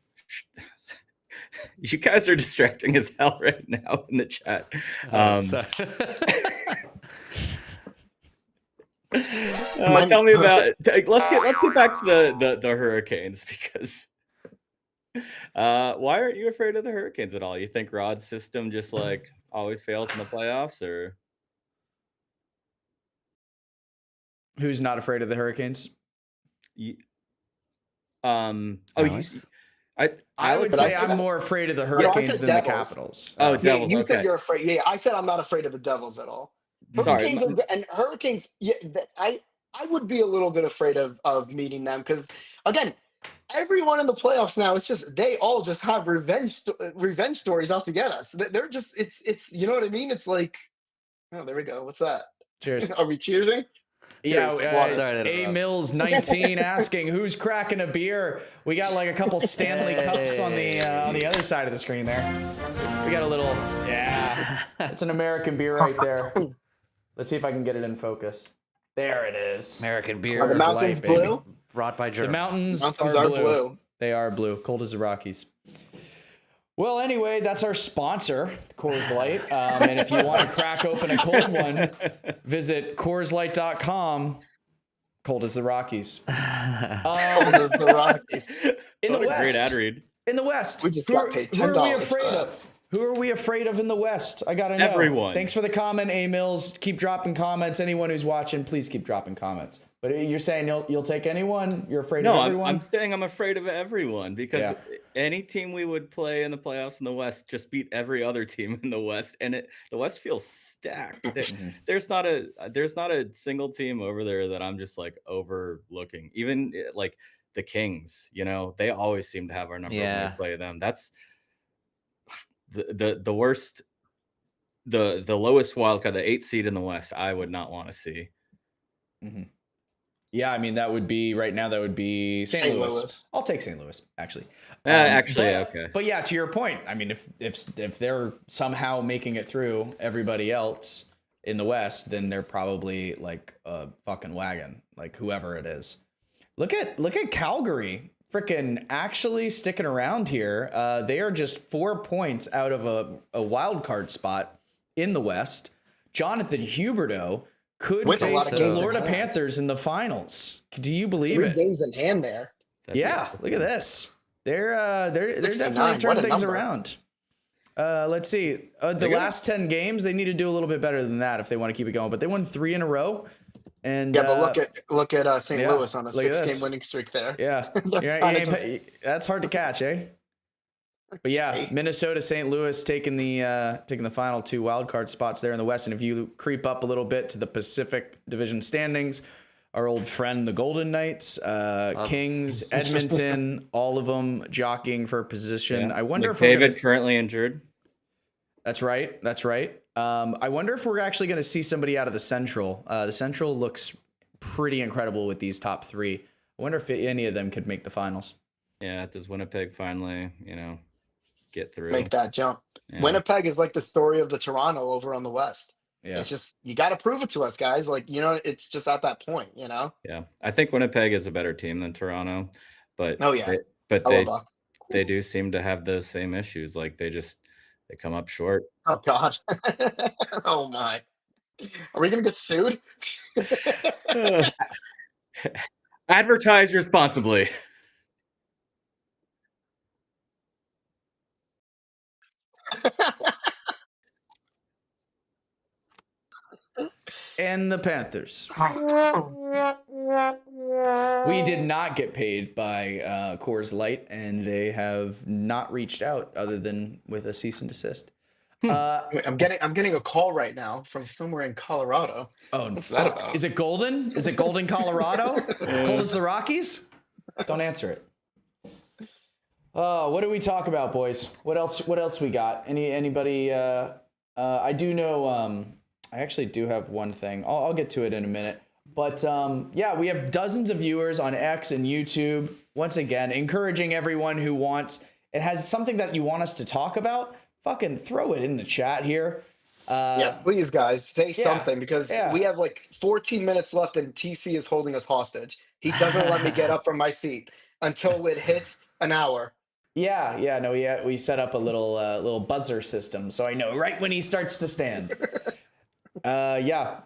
You guys are distracting as hell right now in the chat.
Sorry.
Tell me about. Let's get back to the Hurricanes, because why aren't you afraid of the Hurricanes at all? You think Rod's system just like always fails in the playoffs, or
Who's not afraid of the Hurricanes?
you,
Alex?
I would
But I
say
said-
I'm more afraid of the
I
Hurricanes
said
than
Devils.
the Capitals.
Oh,
Yeah,
Devils,
you said
okay.
you're afraid. Yeah, I said I'm not afraid of the Devils at all.
Sorry,
Hurricanes and Hurricanes. Yeah, I would be a little bit afraid of meeting them because again, everyone in the playoffs now. It's just they all just have revenge stories out to get us. They're just it's you know what I mean. It's like, oh, there we go. What's that?
Cheers.
Are we cheersing?
Yeah,
Cheers.
Sorry to
A
interrupt.
Mills 19 asking who's cracking a beer. We got like a couple Stanley Cups on the other side of the screen there. We got a little, yeah, it's an American beer right there. Let's see if I can get it in focus. There it is.
American beer.
Are the
Coors
mountains
Light, baby.
blue?
Brought by
The
Germans.
mountains,
Mountains
are
are
blue.
blue.
They are blue, cold as the Rockies. Well, anyway, that's our sponsor, Coors Light. And if you want to crack open a cold one, visit CoorsLight.com. Cold as the Rockies.
Cold as the Rockies.
In the
What a
West.
great ad read.
In the West.
We just
who
got
are,
paid
who are we
$10 for
afraid
that.
of? Who are we afraid of in the West? I gotta know.
Everyone.
Thanks for the comment, A Mills. Keep dropping comments. Anyone who's watching, please keep dropping comments. But you're saying you'll take anyone? You're afraid of
No,
everyone?
I'm saying I'm afraid of everyone, because
Yeah.
any team we would play in the playoffs in the West just beat every other team in the West, and the West feels stacked. There's not a single team over there that I'm just like overlooking. Even like the Kings, they always seem to have our number when
Yeah.
we play them. That's the worst, the lowest wild card, the 8th seed in the West. I would not want to see.
Mhm. Yeah, I mean, that would be St.
St.
Louis.
Louis.
I'll take St. Louis, actually.
Okay.
But yeah, to your point, I mean, if they're somehow making it through everybody else in the West, then they're probably like a fucking wagon, like whoever it is. Look at Calgary, freaking actually sticking around here. They are just 4 points out of a wild card spot in the West. Jonathan Huberdeau could
With a lot
face
of
the
games in
Florida
hand.
Panthers in the finals. Do you believe
3
it?
games in hand there.
Yeah, look at this. They're
69,
definitely
what
turning
a
things
number.
around. Let's see. The last 10 games, they need to do a little bit better than that if they want to keep it going. But they won 3 in a row. And
Yeah, but look at St.
yeah,
Louis on a
look at
6-game
this.
winning streak there.
yeah,
They're
that's hard to catch, eh? But yeah, Minnesota, St. Louis taking the final 2 wild card spots there in the West. And if you creep up a little bit to the Pacific Division standings, our old friend, the Golden Knights, Kings, Edmonton, all of them jockeying for position.
Yeah.
I wonder if we're
McDavid
gonna,
currently injured.
That's right. I wonder if we're actually going to see somebody out of the Central. The Central looks pretty incredible with these top 3. I wonder if any of them could make the finals.
Yeah, does Winnipeg finally, get through?
Make that jump.
Yeah.
Winnipeg is like the story of the Toronto over on the West.
Yeah.
It's just you got to prove it to us, guys. Like it's just at that point,
Yeah, I think Winnipeg is a better team than Toronto, but
Oh, yeah.
they they do seem to have those same issues. Like they come up short.
Oh God. Oh my. Are we gonna get sued?
Advertise responsibly.
And the Panthers. We did not get paid by Coors Light, and they have not reached out other than with a cease and desist.
Wait, I'm getting a call right now from somewhere in Colorado.
Oh,
What's
fuck.
that about?
Is it Golden? Is it Golden, Colorado? Cold as the Rockies? Don't answer it. What do we talk about, boys? What else we got? Anybody? I do know. I actually do have one thing. I'll get to it in a minute. But yeah, we have dozens of viewers on X and YouTube. Once again, encouraging everyone who wants, it has something that you want us to talk about, fucking throw it in the chat here.
Yeah, please, guys, say something, because we have like 14 minutes left and TC is holding us hostage. He doesn't let me get up from my seat until it hits an hour.
Yeah, no, we set up a little buzzer system, so I know right when he starts to stand. Yeah,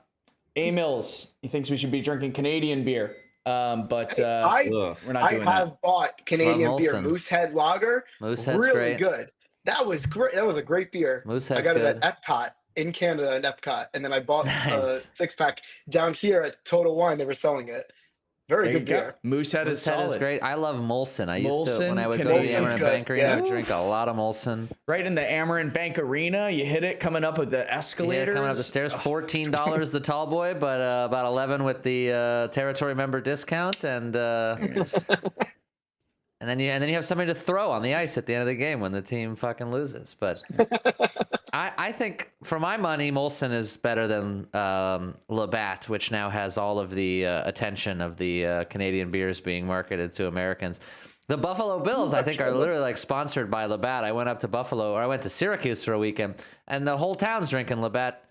A Mills, he thinks we should be drinking Canadian beer, but we're not doing that.
I have bought Canadian beer,
Molson.
Moosehead Lager.
Moosehead's
really
great.
good. That was great. That was a great beer.
Moosehead's
I got
good.
it at Epcot in Canada, at Epcot, and then I bought a
Nice.
6-pack down here at Total Wine. They were selling it. Very
There
good
you go.
beer.
Moosehead is
Moosehead
solid.
is great. I love Molson. I used to,
Molson,
when I would go to
Canadian.
the Amerant
Molson's
Bank
good,
Arena, I
yeah.
would drink a lot of Molson.
Right in the Amerant Bank Arena, you hit it coming up with the
Yeah,
escalators.
coming up the stairs, $14 the tall boy, but about 11 with the territory member discount, and then you have somebody to throw on the ice at the end of the game when the team fucking loses. But I think for my money, Molson is better than Labatt, which now has all of the attention of the Canadian beers being marketed to Americans. The Buffalo Bills, I think, are literally like sponsored by Labatt. I went up to Buffalo, or I went to Syracuse for a weekend, and the whole town's drinking Labatt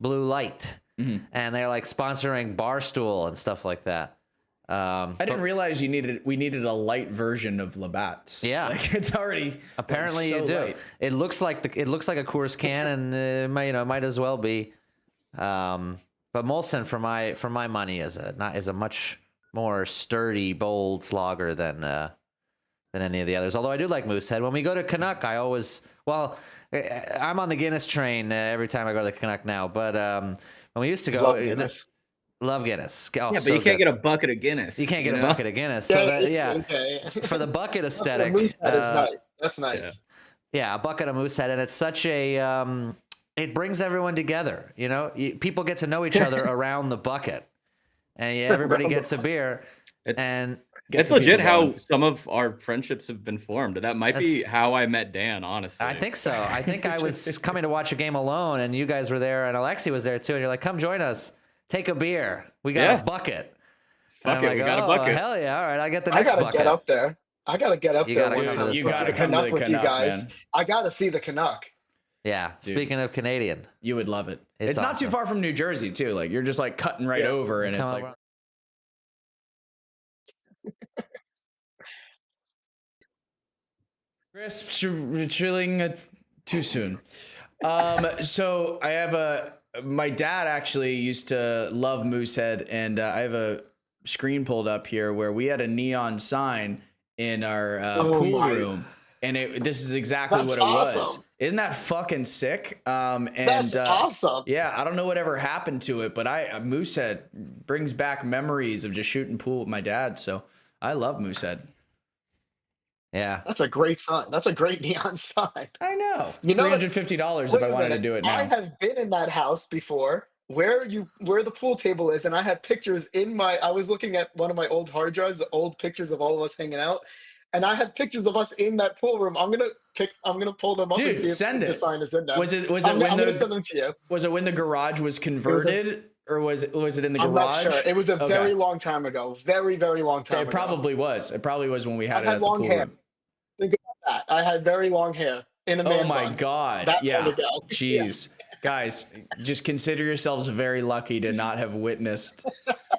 Blue Light, and they're like sponsoring Barstool and stuff like that.
I didn't realize we needed a light version of Labatt's.
Yeah.
like it's already
Apparently
so
you do.
light.
It looks like a Coors can, and it might as well be. But Molson, for my money, is a much more sturdy, bold lager than any of the others. Although I do like Moosehead. When we go to Canuck, I'm on the Guinness train every time I go to the Canuck now. But when we used to go,
Love Guinness.
love Guinness. Oh,
Yeah, but
so
you can't
good.
get a bucket of Guinness.
You can't get a
know?
bucket of Guinness. So
Okay.
for the bucket
The
aesthetic,
Moosehead is nice. That's nice.
yeah, a bucket of Moosehead, and it's such a it brings everyone together. You know, people get to know each other around the bucket, and everybody gets a beer.
It's
Gets
it's
the
legit
people
how
going.
some of our friendships have been formed. That might be
That's-
how I met Dan, honestly.
I think so. I think I was coming to watch a game alone, and you guys were there, and Alexi was there too, and you're like, "Come join us, take a beer. We got
Yeah.
a bucket."
Fuck
And
it,
I'm
we
like,
got a
"Oh,
bucket."
Hell yeah! All right, I get the
I
next
gotta
bucket.
get up there. I gotta get up
You
there
gotta
one
come to
time.
this
You
To
gotta
the
come to
Canuck
the
with you
Canuck,
guys.
man.
I gotta see the Canuck.
Yeah. Speaking of Canadian,
You would love it.
It's
It's not too
awesome.
far from New Jersey too. Like you're just like cutting right
Yeah.
over, and it's
come
like
over.
crisp, chilling too soon. So I have my dad actually used to love Moosehead, and I have a screen pulled up here where we had a neon sign in our pool
my.
room, and this is exactly
That's
what it was.
awesome.
Isn't that fucking sick? And
That's awesome.
yeah, I don't know whatever happened to it, but Moosehead brings back memories of just shooting pool with my dad. So I love Moosehead.
Yeah.
That's a great sign. That's a great neon sign.
I know.
You know what?
$350 if
Wait
I
a
wanted to
minute.
do it now.
I have been in that house before where the pool table is, and I had pictures I was looking at one of my old hard drives, the old pictures of all of us hanging out, and I had pictures of us in that pool room. I'm gonna pull them up
Dude,
and see
send
if the
it.
sign is in there.
Was it
I'm
when
gonna send them to you.
was it when the garage was converted, or was it in the
I'm
garage?
not sure. It was a
Okay.
very long time ago. Very, very long time
It
ago.
probably was. It probably was when we had
I
it
had
as a
long
pool
hair.
room.
Think about that. I had very long hair in a man
Oh my
bun.
god!
That
Yeah.
long ago.
Jeez, guys, just consider yourselves very lucky to not have witnessed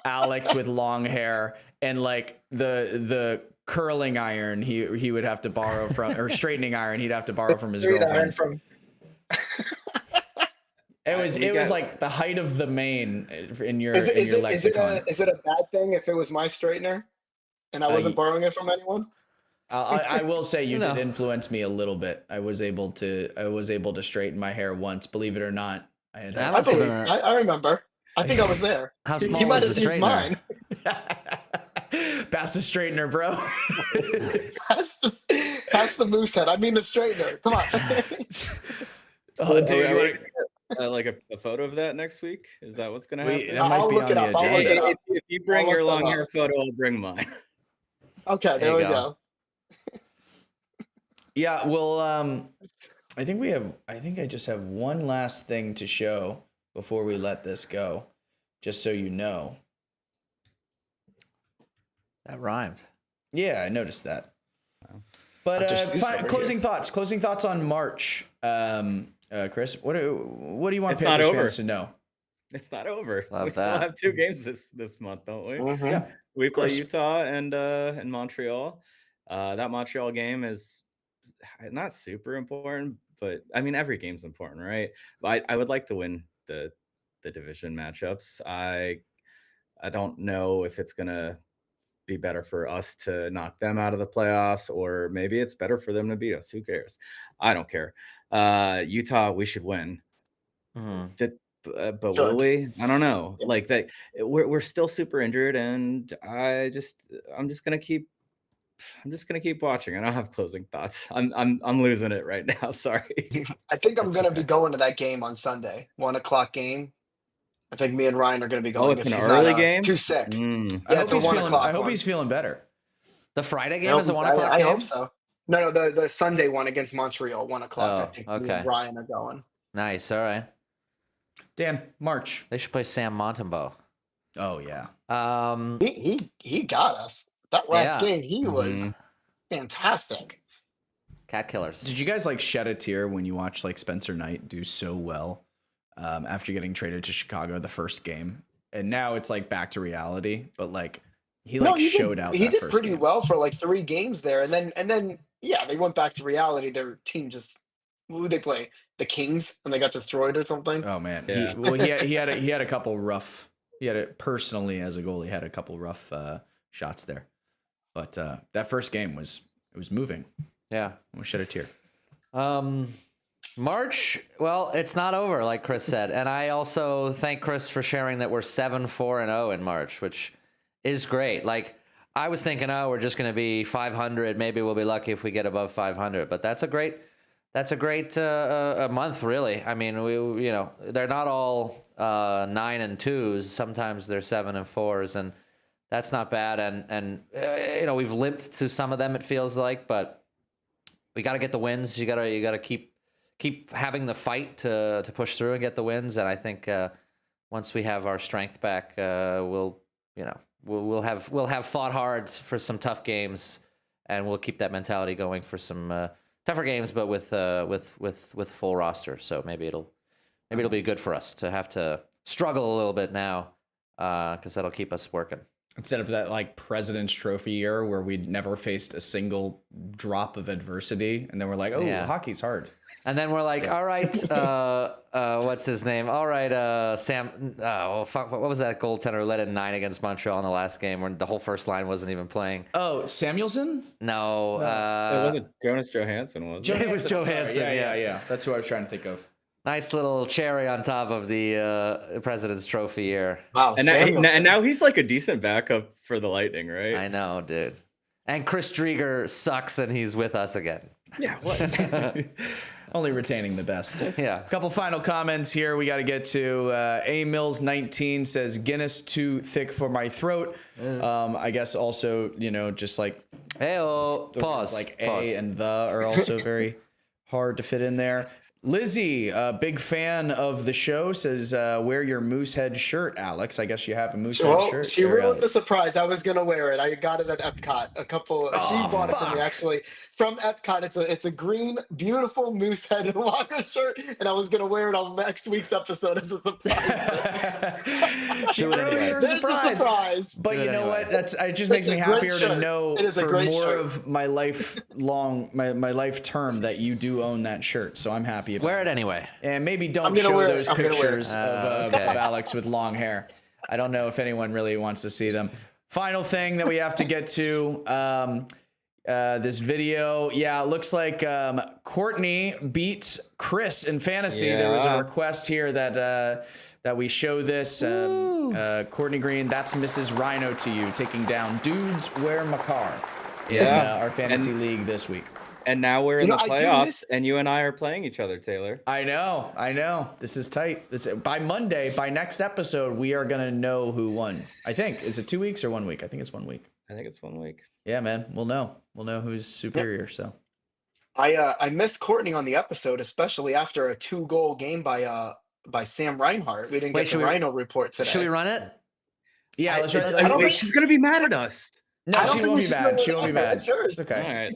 Alex with long hair and like the curling iron he would have to borrow from, or straightening iron he'd have to borrow from his
Straight iron
girlfriend.
from
It was like the height of the mane in your lexicon.
Is it a bad thing if it was my straightener and I wasn't borrowing it from anyone?
I will say you
No.
did influence me a little bit. I was able to straighten my hair once, believe it or not.
I remember. I think I was there.
How
He
small
might
was
have
the
used
straightener?
mine.
Pass the straightener, bro.
Pass the moose head. I mean the straightener. Come on.
Oh, dude,
Are
you
we
wanna-
gonna get, like a photo of that next week? Is that what's gonna happen?
that might
I'll
be
look
on
it
the
up. I'll look
agenda.
it up.
If you bring
I'll
your
look
long
them
hair
up.
photo, I'll bring mine.
Okay, there
you
we
go.
go.
Yeah, well, I think I just have one last thing to show before we let this go, just so you know.
That rhymed.
Yeah, I noticed that. But
I just used over
closing thoughts on March. Chris, what do you want
It's not
Panthers
over.
fans to know?
It's not over.
Love
we still
that.
have 2 games this month, don't we?
Mhm.
Yeah,
We play
course.
Utah and Montreal. That Montreal game is not super important, but I mean every game's important, right? But I would like to win the division matchups. I don't know if it's gonna be better for us to knock them out of the playoffs, or maybe it's better for them to beat us. Who cares? I don't care. Utah, we should win.
Mhm.
But
Sure.
will we? I don't know.
Yeah.
Like that, we're still super injured, and I'm just gonna keep watching. I don't have closing thoughts. I'm losing it right now. Sorry.
I think I'm
That's
gonna
okay.
be going to that game on Sunday, 1:00 game. I think me and Ryan are gonna be
Oh,
going
it's
if
an
he's
early
not
game.
too sick.
Mm.
Yeah, it's a 1 o'clock
I hope
one.
he's feeling better.
The Friday
I
game
hope
is a
he's-
1 o'clock
I
game?
hope so. No, the Sunday one against Montreal, 1:00. I
Oh,
think me
okay.
and Ryan are going.
Nice. All right.
Dan, March.
They should play Sam Montembeau.
Oh yeah.
He got us. That last
Yeah.
game, he was fantastic.
Cat killers.
Did you guys like shed a tear when you watched like Spencer Knight do so well after getting traded to Chicago the first game, and now it's like back to reality? But like he showed out.
He
that
did
first
pretty
game.
well for like 3 games there, and then yeah, they went back to reality. Their team just who did they play? The Kings, and they got destroyed or something.
Oh man.
Yeah.
He had a couple rough. He had it personally as a goalie. Had a couple rough shots there, but that first game was moving.
Yeah.
I shed a tear.
March, well, it's not over, like Chris said. And I also thank Chris for sharing that we're 7-4-0 in March, which is great. Like, I was thinking, oh, we're just going to be 500. Maybe we'll be lucky if we get above 500. But that's a great a month, really. I mean, they're not all 9 and 2s. Sometimes they're 7 and 4s, and that's not bad. And we've limped to some of them, it feels like, but we got to get the wins. You gotta keep having the fight to push through and get the wins. And I think once we have our strength back, we'll have fought hard for some tough games, and we'll keep that mentality going for some tougher games, but with full roster. So maybe it'll be good for us to have to struggle a little bit now, because that'll keep us working.
Instead of that like President's Trophy year where we never faced a single drop of adversity, and then we're like, oh,
Yeah.
hockey's hard.
And then we're like, all right, what's his name? All right, Sam. Oh, fuck. What was that goaltender who let in 9 against Montreal in the last game when the whole first line wasn't even playing?
Oh, Samuelson?
No.
It wasn't Jonas Johansson, was it?
It was Johansson.
Sorry,
Yeah.
yeah. That's who I was trying to think of.
Nice little cherry on top of the President's Trophy year.
Wow,
And now he's like a decent backup for the Lightning, right?
I know, dude. And Chris Drieger sucks, and he's with us again.
Yeah. What?
Only retaining the best.
Yeah.
A couple final comments here we got to get to. A Mills 19 says Guinness too thick for my throat. I guess also, just like
Hey-oh. Pause.
like
Pause.
A and the are also very hard to fit in there. Lizzie, a big fan of the show, says wear your Moosehead shirt, Alex. I guess you have a Moosehead shirt.
She
there,
ruined
Alex.
the surprise. I was gonna wear it. I got it at Epcot. She bought it for me actually from Epcot. It's a green, beautiful Moosehead logo shirt, and I was gonna wear it on next week's episode as a surprise.
Do it anyway.
You're
This is a surprise.
But
Do
you
it
know
anyway.
what? It just makes
It's
me
a great
happier to
shirt.
know
It is a
for
great
more
shirt.
of my lifelong, my life term that you do own that shirt. So I'm happy you.
Wear it anyway.
And maybe don't
gonna
show
wear it.
those
I'm gonna wear it.
pictures of Alex with long hair. I don't know if anyone really wants to see them. Final thing that we have to get to, this video. Yeah, it looks like Courtney beat Chris in fantasy. There was a request here that we show this. Courtney Green, that's Mrs. Rhino to you, taking down Dudes Wear Makar in our fantasy league this week.
And now we're in the
I do
playoffs,
miss-
and you and I are playing each other, Taylor.
I know. This is tight. By Monday, by next episode, we are gonna know who won. I think. Is it 2 weeks or 1 week? I think it's 1 week.
I think it's 1 week.
Yeah, man. We'll know. We'll know who's superior. So
I missed Courtney on the episode, especially after a 2-goal game by Sam Reinhart. We didn't get the Rhino report today.
Should we run it?
yeah, let's try.
I don't think-
She's gonna be mad at us.
No,
I don't
she
think
won't
we
be
should
mad.
go
She won't be
with
mad.
it's hers.
Okay.
All right.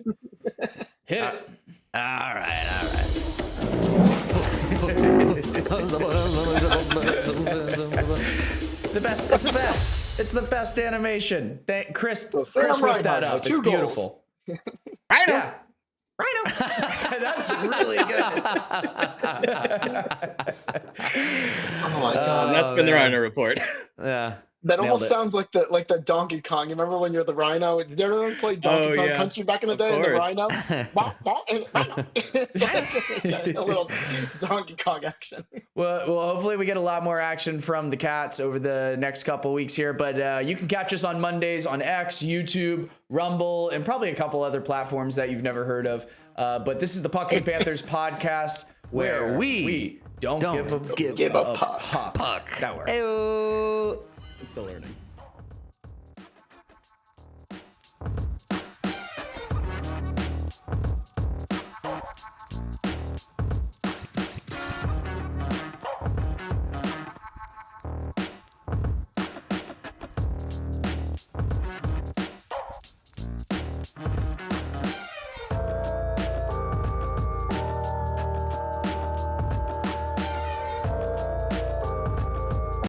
Hit it.
All right.
It's the best. It's the best. It's the best animation. Chris
So Sam
whipped that
Reinhart,
up.
2
It's
goals.
beautiful.
Rhino.
Yeah. Rhino. That's really good.
Oh my god.
That's been the Rhino report.
Yeah.
That
Nailed
almost
it.
sounds like the Donkey Kong. You remember when you're the Rhino? Did you ever play Donkey Kong
yeah.
Country back in the
Of
day? And the
course.
Rhino? Bah, bah, and Rhino. It's like a little Donkey Kong action.
Well, hopefully we get a lot more action from the Cats over the next couple weeks here. But you can catch us on Mondays on X, YouTube, Rumble, and probably a couple other platforms that you've never heard of. But this is the Pucking Panthers podcast where we don't give a
Give a puck.
puck. That works.
Ew.